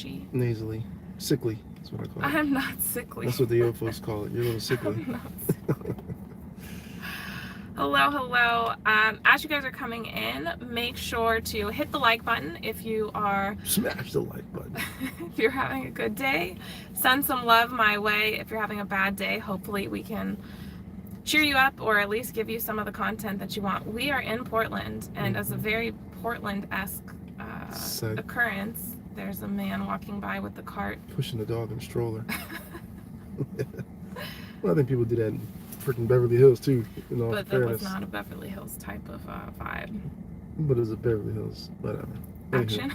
ashy. Nasally. Sickly. That's what I call it. I'm not sickly. That's what the old folks call it. You're a little sickly. I'm not sickly. Hello. As you guys are coming in, make sure to hit the like button if you are... Smash the like button. If you're having a good day. Send some love my way. If you're having a bad day, hopefully we can cheer you up or at least give you some of the content that you want. We are in Portland, and as a very Portland-esque occurrence, there's a man walking by with the cart. Pushing the dog in a stroller. Well, I think people do that in freaking Beverly Hills too, in all But fairness. that was not a Beverly Hills type of vibe. But it was a Beverly Hills, whatever. Action.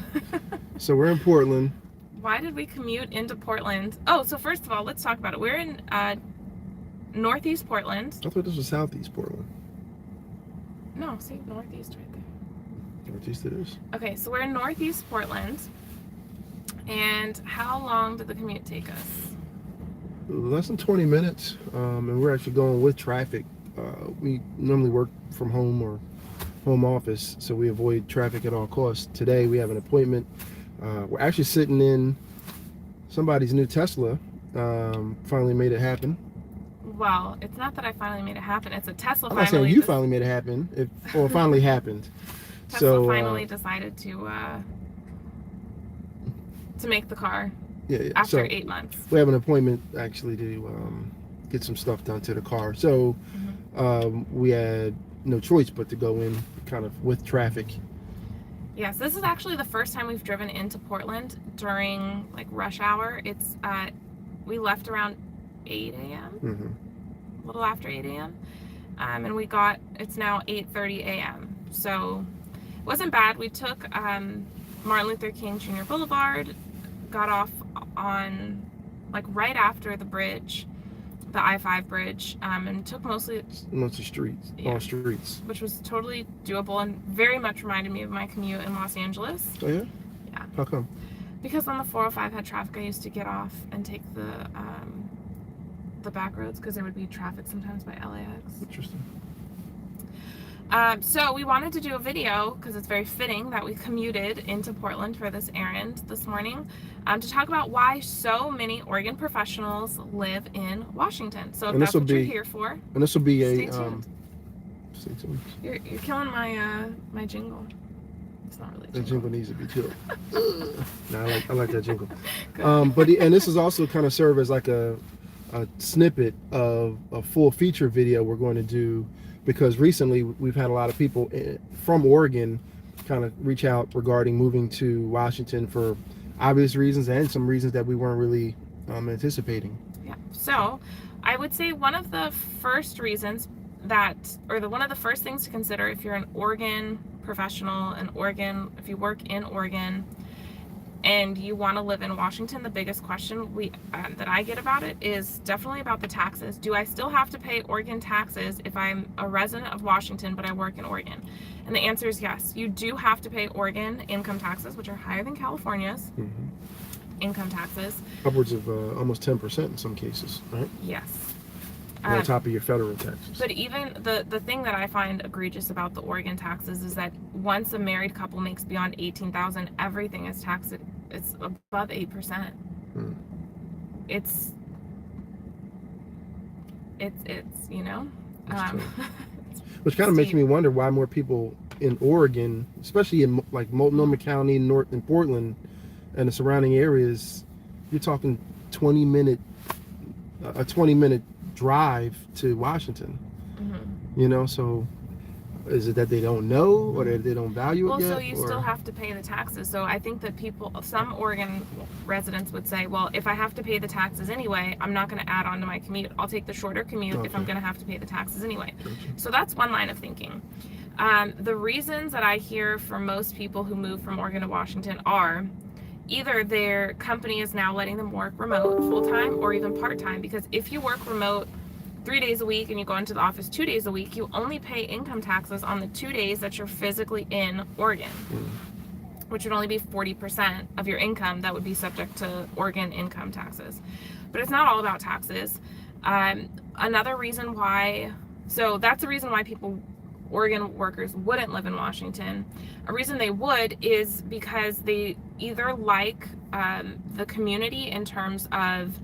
So we're in Portland. Why did we commute into Portland? Oh, so first of all, let's talk about it. We're in Northeast Portland. I thought this was Southeast Portland. No, see, Northeast right there. Northeast it is. Okay, so we're in Northeast Portland. And how long did the commute take us? Less than 20 minutes, and we're actually going with traffic. We normally work from home or home office, so we avoid traffic at all costs. Today we have an appointment. We're actually sitting in somebody's new Tesla. Finally made it happen. Well, it's not that I finally made it happen. It's a Tesla I'm not saying you finally made it happen. It finally happened. Tesla finally decided to make the car. Yeah. After 8 months. We have an appointment actually to get some stuff done to the car. So we had no choice but to go in kind of with traffic. Yes, this is actually the first time we've driven into Portland during like rush hour. It's we left around 8 a.m. A little after 8 a.m. And we got, it's now 8:30 a.m. So it wasn't bad. We took Martin Luther King Jr. Boulevard, got off on like right after the bridge, the I-5 bridge, and took mostly streets, yeah, all streets, which was totally doable and very much reminded me of my commute in Los Angeles. Oh yeah? Yeah. How come? Because on the 405 had traffic, I used to get off and take the back roads because there would be traffic sometimes by LAX. Interesting. So we wanted to do a video because it's very fitting that we commuted into Portland for this errand this morning to talk about why so many Oregon professionals live in Washington. So if that's what you're here for, and this will be stay a tuned. Stay tuned. You're killing my my jingle. It's not really. That jingle needs to be killed. No, I like that jingle. And this is also kind of serve as like a snippet of a full feature video we're going to do, because recently we've had a lot of people from Oregon kind of reach out regarding moving to Washington for obvious reasons and some reasons that we weren't really anticipating. Yeah. So I would say one of the first reasons one of the first things to consider if you're an Oregon professional in Oregon, if you work in Oregon and you want to live in Washington, the biggest question that I get about it is definitely about the taxes. Do I still have to pay Oregon taxes if I'm a resident of Washington but I work in Oregon? And the answer is yes. You do have to pay Oregon income taxes, which are higher than California's income taxes. Upwards of almost 10% in some cases, right? Yes. On top of your federal taxes. But even the thing that I find egregious about the Oregon taxes is that once a married couple makes beyond $18,000, everything is taxed. It's above 8%. It's you know. Which kind of makes me wonder why more people in Oregon, especially in like Multnomah County, North and Portland, and the surrounding areas, you're talking a 20 minute drive to Washington. You know, so is it that they don't know or that they don't value it yet? Well, so you still have to pay the taxes. So I think that some Oregon residents would say, well, if I have to pay the taxes anyway, I'm not going to add on to my commute. I'll take the shorter commute if I'm going to have to pay the taxes anyway. So that's one line of thinking. The reasons that I hear from most people who move from Oregon to Washington are either their company is now letting them work remote full-time or even part-time, because if you work remote 3 days a week and you go into the office 2 days a week, you only pay income taxes on the 2 days that you're physically in Oregon, which would only be 40% of your income that would be subject to Oregon income taxes. But it's not all about taxes. Another reason why, so that's the reason why people Oregon workers wouldn't live in Washington. A reason they would is because they either like the community in terms of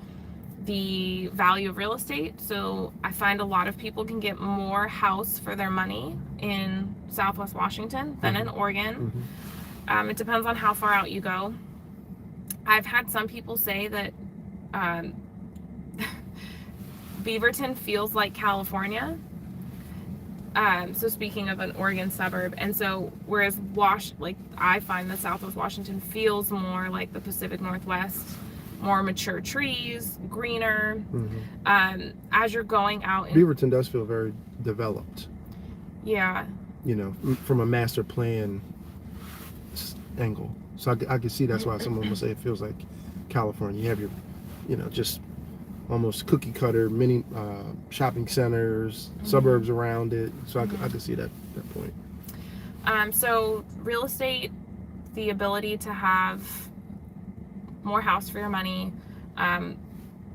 the value of real estate. So I find a lot of people can get more house for their money in Southwest Washington than in Oregon. It depends on how far out you go. I've had some people say that Beaverton feels like California. So speaking of an Oregon suburb, and so whereas I find that Southwest Washington feels more like the Pacific Northwest, more mature trees, greener. As you're going out, Beaverton does feel very developed. Yeah. You know, from a master plan angle. So I can see that's why someone would say it feels like California. You have your, you know, just almost cookie cutter mini shopping centers, suburbs around it. So I could see that point. So real estate, the ability to have more house for your money. A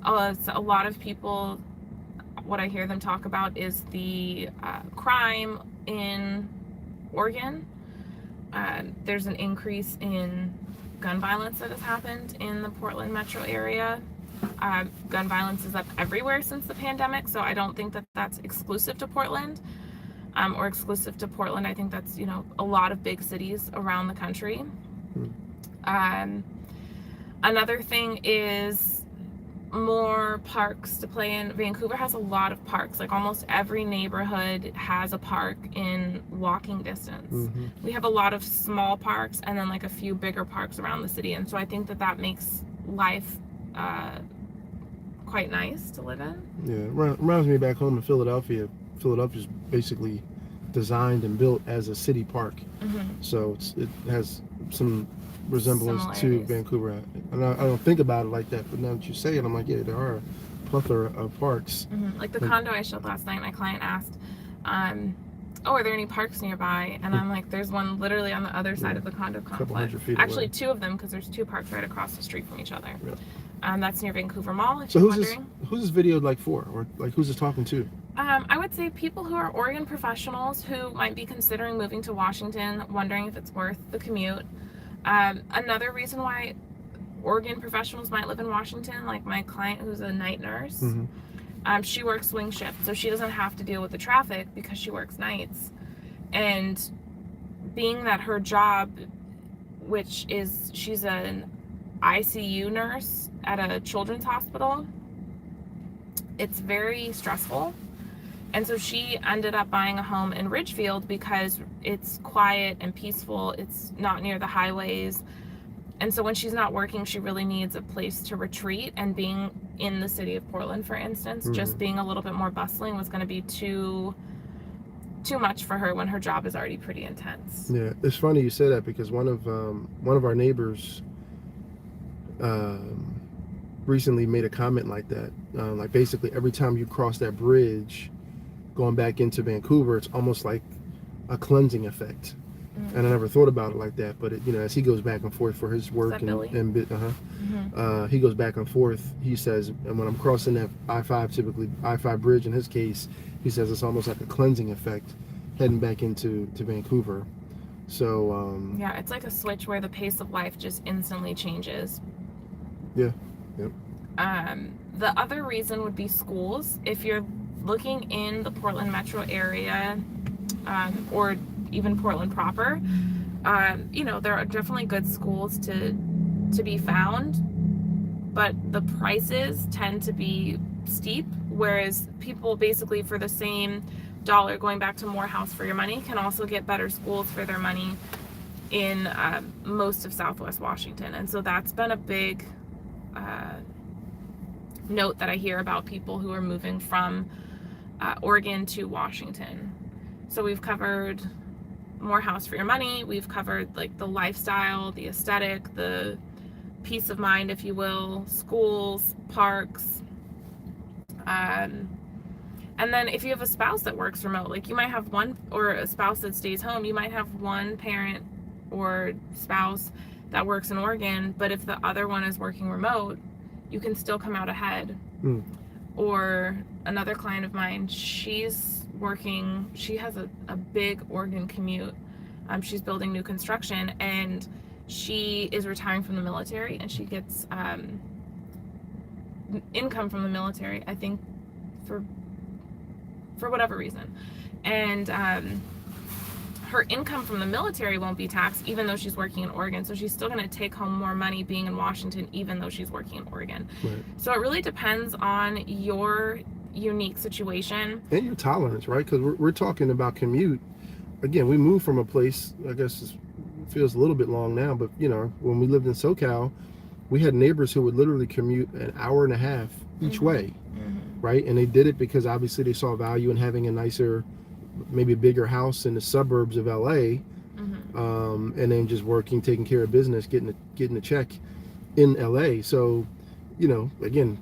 lot of people, what I hear them talk about is the crime in Oregon. There's an increase in gun violence that has happened in the Portland metro area. Gun violence is up everywhere since the pandemic, so I don't think that that's exclusive to Portland or exclusive to Portland. I think that's, you know, a lot of big cities around the country. Another thing is more parks to play in. Vancouver has a lot of parks. Like almost every neighborhood has a park in walking distance. We have a lot of small parks and then like a few bigger parks around the city, and so I think that that makes life quite nice to live in. Yeah, reminds me back home in Philadelphia. Philadelphia's basically designed and built as a city park, so it has some resemblance to Vancouver. And I don't think about it like that, but now that you say it, I'm like, yeah, there are a plethora of parks. Like the condo I showed last night, my client asked, oh, are there any parks nearby? And I'm like, there's one literally on the other side of the condo complex. Actually, two of them, because there's two parks right across the street from each other. That's near Vancouver Mall, if you're wondering. Who's this video like for? Or like who's this talking to? I would say people who are Oregon professionals who might be considering moving to Washington, wondering if it's worth the commute. Another reason why Oregon professionals might live in Washington, like my client who's a night nurse, she works swing shift, so she doesn't have to deal with the traffic because she works nights. And being that her job, which is she's an ICU nurse at a children's hospital, it's very stressful. And so she ended up buying a home in Ridgefield because it's quiet and peaceful. It's not near the highways. And so when she's not working, she really needs a place to retreat. And being in the city of Portland, for instance, just being a little bit more bustling was going to be too much for her when her job is already pretty intense. Yeah, it's funny you say that because one of our neighbors recently made a comment like that. Like basically every time you cross that bridge going back into Vancouver, it's almost like a cleansing effect. And I never thought about it like that, but it, you know, as he goes back and forth for his work he goes back and forth, he says, and when I'm crossing that I-5, typically I-5 bridge in his case, he says it's almost like a cleansing effect heading back into Vancouver. So yeah, it's like a switch where the pace of life just instantly changes. The other reason would be schools. If you're looking in the Portland metro area, or even Portland proper, you know, there are definitely good schools to be found, but the prices tend to be steep, whereas people basically for the same dollar, going back to more house for your money, can also get better schools for their money in most of Southwest Washington. And so that's been a big note that I hear about people who are moving from Oregon to Washington. So we've covered more house for your money. We've covered like the lifestyle, the aesthetic, the peace of mind, if you will, schools, parks. And then if you have a spouse that works remote, like you might have one, or a spouse that stays home, you might have one parent or spouse that works in Oregon, but if the other one is working remote, you can still come out ahead. Or another client of mine, she's working, she has a big Oregon commute. She's building new construction, and she is retiring from the military, and she gets income from the military, I think, for whatever reason. And her income from the military won't be taxed even though she's working in Oregon. So she's still going to take home more money being in Washington even though she's working in Oregon. Right. So it really depends on your unique situation. And your tolerance, right? Because we're talking about commute. Again, we moved from a place, I guess it feels a little bit long now, but you know, when we lived in SoCal, we had neighbors who would literally commute an hour and a half each way, right? And they did it because obviously they saw value in having a nicer, maybe a bigger house in the suburbs of LA, and then just working, taking care of business, getting a check in LA. So, you know, again,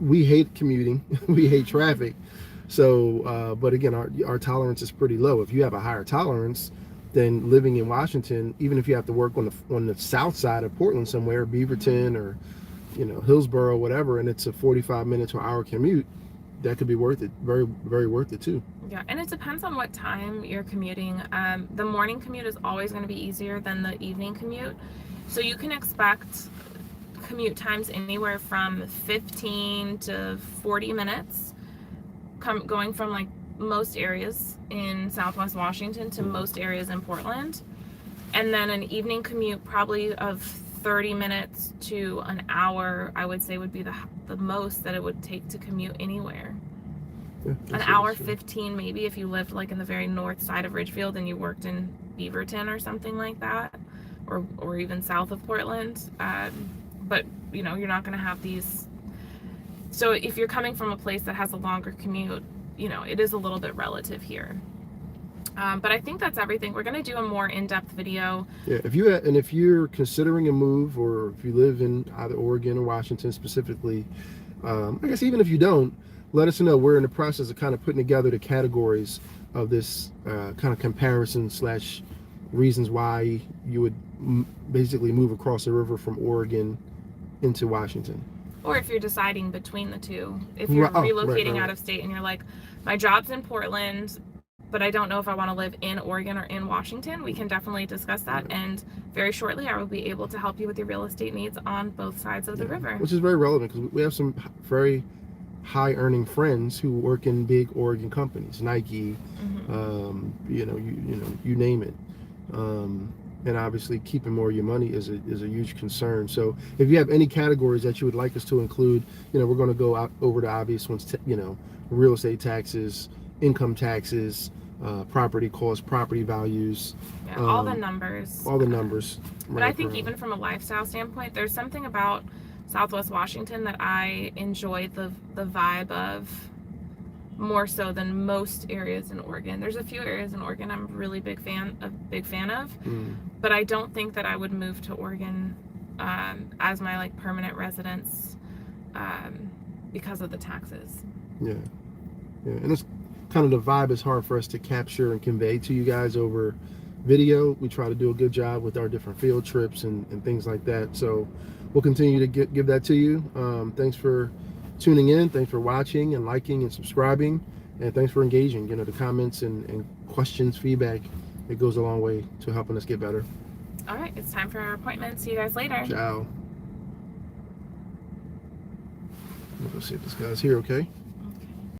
we hate commuting, we hate traffic. So, but again, our tolerance is pretty low. If you have a higher tolerance, then living in Washington, even if you have to work on the south side of Portland somewhere, Beaverton or, you know, Hillsborough, whatever, and it's a 45-minute to an hour commute, that could be worth it. Very, very worth it too. Yeah, and it depends on what time you're commuting. The morning commute is always going to be easier than the evening commute. So you can expect commute times anywhere from 15 to 40 minutes going from like most areas in Southwest Washington to most areas in Portland. And then an evening commute probably of 30 minutes to an hour, I would say, would be the most that it would take to commute anywhere. Yeah, an hour 15 maybe if you lived like in the very north side of Ridgefield and you worked in Beaverton or something like that, or even south of Portland. But you know, you're not going to have these. So if you're coming from a place that has a longer commute, you know, it is a little bit relative here. But I think that's everything. We're going to do a more in-depth video. Yeah, if you're considering a move, or if you live in either Oregon or Washington specifically, I guess even if you don't, let us know. We're in the process of kind of putting together the categories of this kind of comparison / reasons why you would basically move across the river from Oregon into Washington. Or if you're deciding between the two. If you're relocating out of state and you're like, my job's in Portland, but I don't know if I want to live in Oregon or in Washington, we can definitely discuss that. And very shortly, I will be able to help you with your real estate needs on both sides of the river. Which is very relevant because we have some very high earning friends who work in big Oregon companies, Nike, you name it. And obviously keeping more of your money is a huge concern. So if you have any categories that you would like us to include, you know, we're going to go out over the obvious ones, you know, real estate taxes, income taxes, property costs, property values. Yeah, all the numbers. All the numbers. But I think even from a lifestyle standpoint, there's something about Southwest Washington that I enjoy the vibe of more so than most areas in Oregon. There's a few areas in Oregon I'm really a big fan of, but I don't think that I would move to Oregon as my like permanent residence because of the taxes. Yeah, and it's kind of the vibe is hard for us to capture and convey to you guys over video. We try to do a good job with our different field trips and things like that. So we'll continue to give that to you. Thanks for tuning in. Thanks for watching and liking and subscribing, and thanks for engaging. You know, the comments and questions, feedback, it goes a long way to helping us get better. All right, it's time for our appointment. See you guys later. Ciao. Let's go see if this guy's here. Okay.